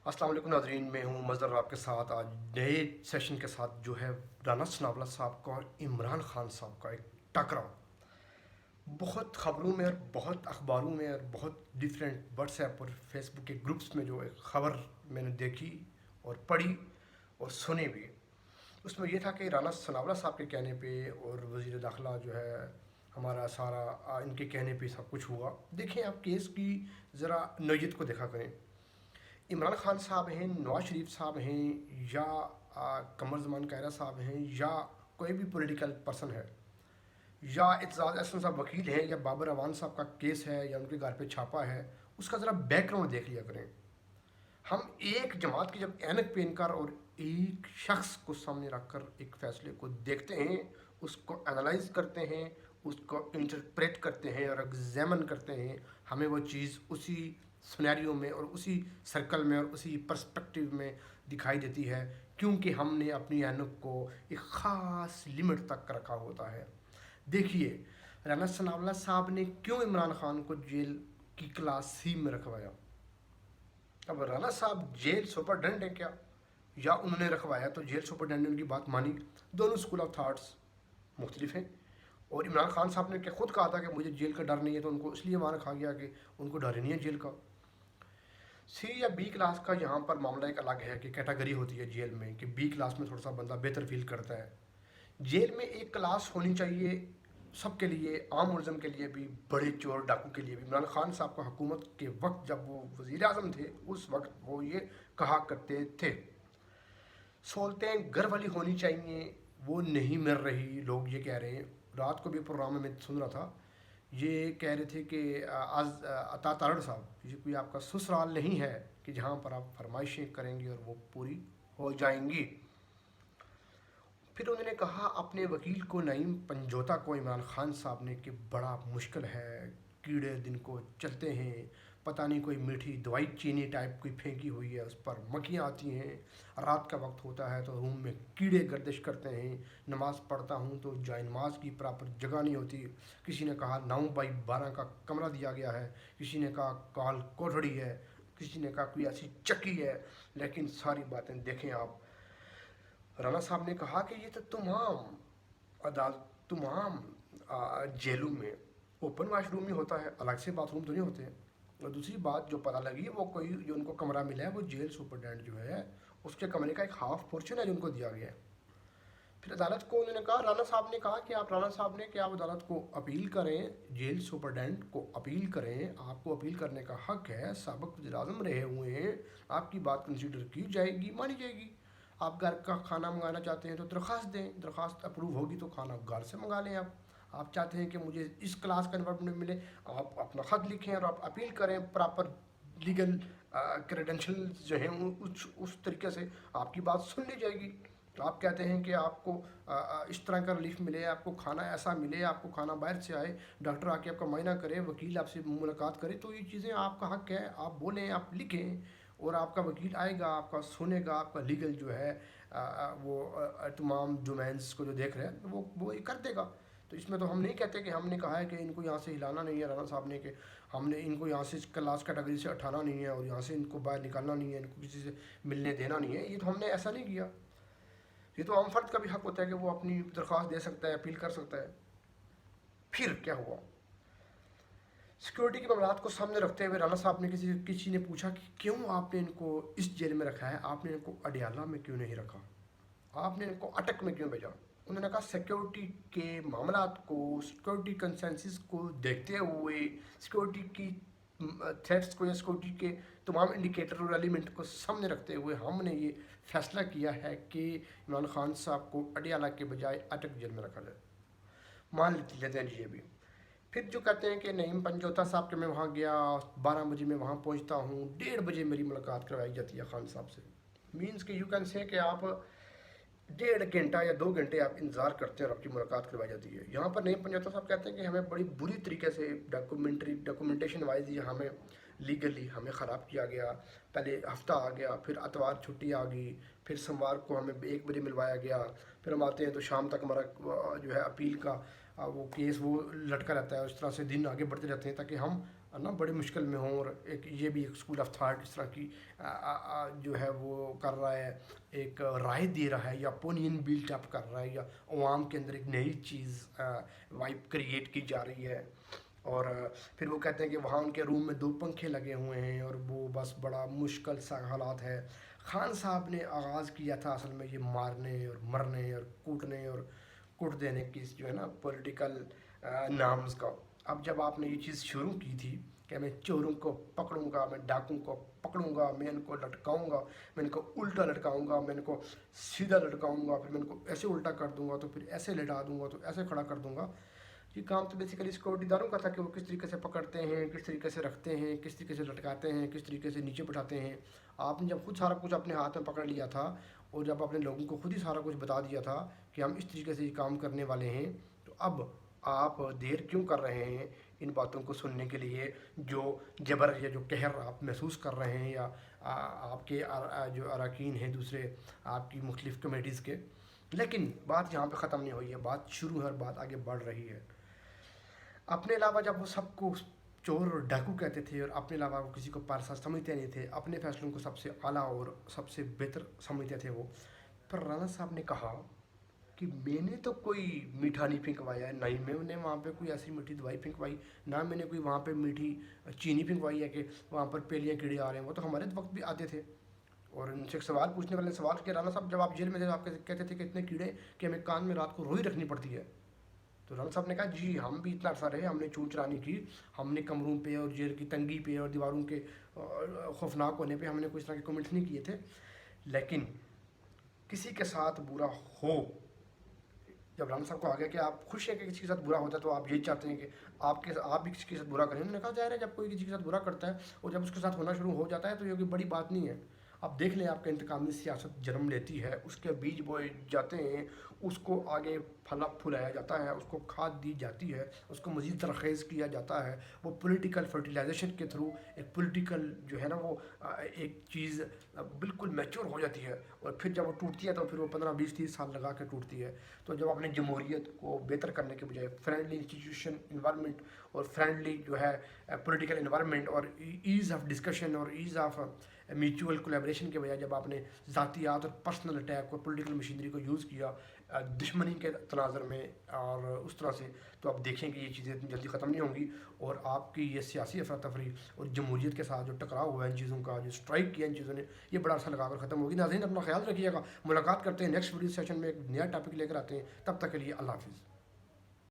अस्सलाम वालेकुम नाज़रीन, मैं हूँ मज़हर आपके साथ आज नए सेशन के साथ जो है राना सनावला साहब का और इमरान खान साहब का एक टकराव। बहुत ख़बरों में और बहुत अखबारों में और बहुत डिफरेंट व्हाट्सएप और फेसबुक के ग्रुप्स में जो एक ख़बर मैंने देखी और पढ़ी और सुनी भी। उसमें यह था कि राना सनावला साहब के कहने पे और वज़ीर दाखिला जो है हमारा सारा इनके कहने पे सब कुछ हुआ। देखें आप केस की ज़रा नोयत को देखा करें। इमरान खान साहब हैं, नवाज शरीफ साहब हैं, या कमर जमान कायरा साहब हैं, या कोई भी पॉलिटिकल पर्सन है, या एतजाज़ एहसन साहब वकील हैं, या बाबर अवान साहब का केस है, या उनके घर पे छापा है, उसका ज़रा बैकग्राउंड देख लिया करें। हम एक जमात की जब ऐनक पहनकर और एक शख्स को सामने रखकर एक फ़ैसले को देखते हैं, उसको एनालाइज करते हैं, उसको इंटरप्रेट करते हैं और एग्जामिन करते हैं, हमें वो चीज़ उसी सिनेरियो में और उसी सर्कल में और उसी पर्सपेक्टिव में दिखाई देती है, क्योंकि हमने अपनी ऐनक को एक ख़ास लिमिट तक रखा होता है। देखिए, राना सनावला साहब ने क्यों इमरान खान को जेल की क्लास सी में रखवाया। अब राना साहब जेल सुपरडेंट है क्या, या उन्होंने रखवाया तो जेल सुपरडेंट ने उनकी बात मानी। दोनों स्कूल ऑफ थाट्स मुख्तलिफ हैं। और इमरान खान साहब ने क्या खुद कहा था कि मुझे जेल का डर नहीं है, तो उनको इसलिए वहाँ रखा गया कि उनको डर ही नहीं है जेल का। सी या बी क्लास का यहाँ पर मामला एक अलग है कि कैटेगरी होती है जेल में, कि बी क्लास में थोड़ा सा बंदा बेहतर फील करता है। जेल में एक क्लास होनी चाहिए सबके लिए, आम मुलजम के लिए भी, बड़े चोर डाकू के लिए भी। इमरान खान साहब का हुकूमत के वक्त जब वो वज़ीर आज़म थे, उस वक्त वो ये कहा करते थे, सहूलतें घर वाली होनी चाहिए, वो नहीं मिल रही। लोग ये कह रहे हैं, रात को भी प्रोग्राम में मैं सुन रहा था, ये कह रहे थे कि आज अता तारड़ साहब, ये कोई आपका ससुराल नहीं है कि जहाँ पर आप फरमाइशें करेंगे और वो पूरी हो जाएंगी। फिर उन्होंने कहा अपने वकील को, नईम पंजोता को, इमरान खान साहब ने, कि बड़ा मुश्किल है, कीड़े दिन को चलते हैं, पता नहीं कोई मीठी दवाई चीनी टाइप कोई फेंकी हुई है, उस पर मक्खियाँ आती हैं, रात का वक्त होता है तो रूम में कीड़े गर्दिश करते हैं, नमाज़ पढ़ता हूँ तो जाए नमाज की प्रॉपर जगह नहीं होती। किसी ने कहा 9x12 का कमरा दिया गया है, किसी ने कहा काल कोठड़ी है, किसी ने कहा कोई ऐसी चक्की है। लेकिन सारी बातें देखें आप, राना साहब ने कहा कि ये तो तमाम अदालत, तमाम जेलों में ओपन वाशरूम ही होता है, अलग से बाथरूम तो नहीं होते हैं। और दूसरी बात जो पता लगी, वो कोई जो उनको कमरा मिला है वो जेल सुपरडेंट जो है उसके कमरे का एक हाफ पोर्शन है जो उनको दिया गया है। फिर अदालत को उन्होंने कहा, राना साहब ने कहा कि आप, राना साहब ने, कि आप अदालत को अपील करें, जेल सुपरडेंट को अपील करें, आपको अपील करने का हक है, साबिक़ वज़ीर-ए-आज़म रहे हुए हैं, आपकी बात कंसीडर की जाएगी, मानी जाएगी। आप घर का खाना मंगाना चाहते हैं तो दरख्वास्त दें, दरख्वास्त अप्रूव होगी तो खाना घर से मंगा लें। आप चाहते हैं कि मुझे इस क्लास का इन्वायरमेंट मिले, आप अपना ख़त लिखें और आप अपील करें, प्रॉपर लीगल क्रेडेंशियल्स जो हैं उस तरीके से आपकी बात सुन ली जाएगी। आप कहते हैं कि आपको इस तरह का रिलीफ मिले, आपको खाना ऐसा मिले, आपको खाना बाहर से आए, डॉक्टर आके आपका मायना करे, वकील आपसे मुलाकात करे, तो ये चीज़ें आपका हक है, आप बोलें, आप लिखें, और आपका वकील आएगा, आपका सुनेगा, आपका लीगल जो है वो तमाम डोमेन्स को जो देख रहे हैं वो ये कर देगा। तो इसमें तो हम नहीं कहते कि हमने कहा है कि इनको यहाँ से हिलाना नहीं है, राना साहब ने, कि हमने इनको यहाँ से क्लास कैटेगरी से उठाना नहीं है और यहाँ से इनको बाहर निकालना नहीं है, इनको किसी से मिलने देना नहीं है, ये तो हमने ऐसा नहीं किया। ये तो आम फर्द का भी हक होता है कि वो अपनी दरख्वास्त दे सकता है, अपील कर सकता है। फिर क्या हुआ, सिक्योरिटी के मामलात को सामने रखते हुए राना साहब ने, किसी ने पूछा कि क्यों आपने इनको इस जेल में रखा है, आपने इनको अडियाला में क्यों नहीं रखा, आपने इनको अटक में क्यों भेजा। उन्होंने कहा सिक्योरिटी के मामलात को, सिक्योरिटी कंसेंसस को देखते हुए, सिक्योरिटी की थ्रेट्स को या सिक्योरिटी के तमाम इंडिकेटर और एलिमेंट को सामने रखते हुए हमने ये फैसला किया है कि इमरान खान साहब को अडियाला के बजाय अटक जेल में रखा जाए। मान लेते हैं ये भी। फिर जो कहते हैं कि नईम पंजोता साहब के मैं वहाँ गया, 12 बजे मैं वहाँ पहुँचता हूँ, 1:30 बजे मेरी मुलाकात करवाई जाती है खान साहब से। मीन्स कि यू कैन से कि आप 1.5 घंटा या 2 घंटे आप इंतज़ार करते हैं और आपकी मुलाकात करवाई जाती है। यहाँ पर नईम पंजोता साहब कहते हैं कि हमें बड़ी बुरी तरीके से डॉक्यूमेंटेशन वाइज ही हमें लीगली हमें ख़राब किया गया। पहले हफ्ता आ गया, फिर अतवार छुट्टी आ गई, फिर सोमवार को हमें 1 बजे मिलवाया गया, फिर हम आते हैं तो शाम तक हमारा जो है अपील का वो केस वो लटका रहता है। उस तरह से दिन आगे बढ़ते रहते हैं ताकि हम نا بڑی مشکل میں ہوں، اور ایک یہ بھی ایک اسکول آف تھاٹ اس طرح کی جو ہے وہ کر رہا ہے، ایک رائے دے رہا ہے یا اپونین بلٹ اپ کر رہا ہے، یا عوام کے اندر ایک نئی چیز وائب کریٹ کی جا رہی ہے. اور پھر وہ کہتے ہیں کہ وہاں ان کے روم میں 2 پنکھے لگے ہوئے ہیں اور وہ بس بڑا مشکل سا حالات ہے. خان صاحب نے آغاز کیا تھا اصل میں یہ مارنے اور مرنے اور کوٹنے اور کوٹ دینے کی جو ہے نا پولیٹیکل نامز کا. اب جب آپ نے یہ چیز شروع کی تھی کہ میں چوروں کو پکڑوں گا، میں ڈاکوں کو پکڑوں گا، میں ان کو لٹکاؤں گا، میں ان کو الٹا لٹکاؤں گا، میں ان کو سیدھا لٹکاؤں گا، پھر میں ان کو ایسے الٹا کر دوں گا، تو پھر ایسے لٹا دوں گا، تو ایسے کھڑا کر دوں گا. یہ کام تو بیسیکلی سیکورٹی داروں کا تھا کہ وہ کس طریقے سے پکڑتے ہیں، کس طریقے سے رکھتے ہیں، کس طریقے سے لٹکاتے ہیں، کس طریقے سے نیچے بٹھاتے ہیں. آپ نے جب خود سارا کچھ اپنے ہاتھ میں پکڑ لیا تھا اور جب اپنے لوگوں کو خود ہی سارا کچھ بتا دیا تھا کہ ہم اس طریقے سے یہ کام کرنے والے ہیں، تو اب آپ دیر کیوں کر رہے ہیں ان باتوں کو سننے کے لیے جو جبر یا جو قہر آپ محسوس کر رہے ہیں، یا آپ کے جو اراکین ہیں دوسرے آپ کی مختلف کمیٹیز کے. لیکن بات یہاں پہ ختم نہیں ہوئی ہے، بات شروع ہے اور بات آگے بڑھ رہی ہے. اپنے علاوہ جب وہ سب کو چور اور ڈاکو کہتے تھے اور اپنے علاوہ وہ کسی کو پارسا سمجھتے نہیں تھے، اپنے فیصلوں کو سب سے اعلیٰ اور سب سے بہتر سمجھتے تھے وہ. پر رانا صاحب نے کہا کہ میں نے تو کوئی میٹھا نہیں پھینکوایا ہے، نہ ہی میں نے وہاں پہ کوئی ایسی میٹھی دوائی پھینکوائی، نہ میں نے کوئی وہاں پہ میٹھی چینی پھینکوائی ہے کہ وہاں پر پیلیاں کیڑے آ رہے ہیں. وہ تو ہمارے وقت بھی آتے تھے. اور ان سے ایک سوال پوچھنے والے نے سوال کیا، رانا صاحب جب آپ جیل میں تھے آپ کہتے تھے کہ اتنے کیڑے کہ ہمیں کان میں رات کو روئی رکھنی پڑتی ہے. تو رانا صاحب نے کہا جی ہم بھی اتنا عرصہ رہے، ہم نے چور چرانی کی، ہم نے کمروں پہ اور جیل کی تنگی پہ اور دیواروں کے خوفناک ہونے پہ ہم نے کوئی اس طرح کے کمنٹس نہیں کیے تھے. لیکن کسی کے ساتھ برا ہو، جب رانا صاحب کو آ گیا کہ آپ خوش ہیں کہ کسی کے ساتھ برا ہوتا ہے تو آپ یہی چاہتے ہیں کہ آپ بھی کسی کے ساتھ برا کریں. انہوں نے کہا ظاہر ہے جب کوئی کسی کے ساتھ برا کرتا ہے اور جب اس کے ساتھ ہونا شروع ہو جاتا ہے تو یہ کوئی بڑی بات نہیں ہے. اب دیکھ لیں آپ کا انتقامی سیاست جنم لیتی ہے، اس کے بیج بوئے جاتے ہیں، اس کو آگے پھلا پھلایا جاتا ہے، اس کو کھاد دی جاتی ہے، اس کو مزید ترخیص کیا جاتا ہے. وہ پولیٹیکل فرٹیلائزیشن کے تھرو ایک پولیٹیکل جو ہے نا وہ ایک چیز بالکل میچور ہو جاتی ہے، اور پھر جب وہ ٹوٹتی ہے تو پھر وہ 15 20 30 سال لگا کے ٹوٹتی ہے. تو جب اپنے جمہوریت کو بہتر کرنے کے بجائے فرینڈلی انسٹیٹیوشن انوائرمنٹ اور فرینڈلی جو ہے پولیٹیکل انوائرمنٹ اور ایز آف ڈسکشن اور ایز آف میوچول کولیبریشن کے بجائے جب آپ نے ذاتیات اور پرسنل اٹیک اور پولیٹیکل مشینری کو یوز کیا دشمنی کے تناظر میں اور اس طرح سے، تو آپ دیکھیں کہ یہ چیزیں اتنی جلدی ختم نہیں ہوں گی، اور آپ کی یہ سیاسی افراتفری اور جمہوریت کے ساتھ جو ٹکراؤ ہوا ہے ان چیزوں کا، جو اسٹرائک کیا ان چیزوں نے، یہ بڑا عرصہ لگا کر ختم ہوگی. ناظرین اپنا خیال رکھیے گا، ملاقات کرتے ہیں نیکسٹ ویڈیو سیشن میں ایک نیا ٹاپک لے کر آتے ہیں. تب تک کے لیے اللہ حافظ.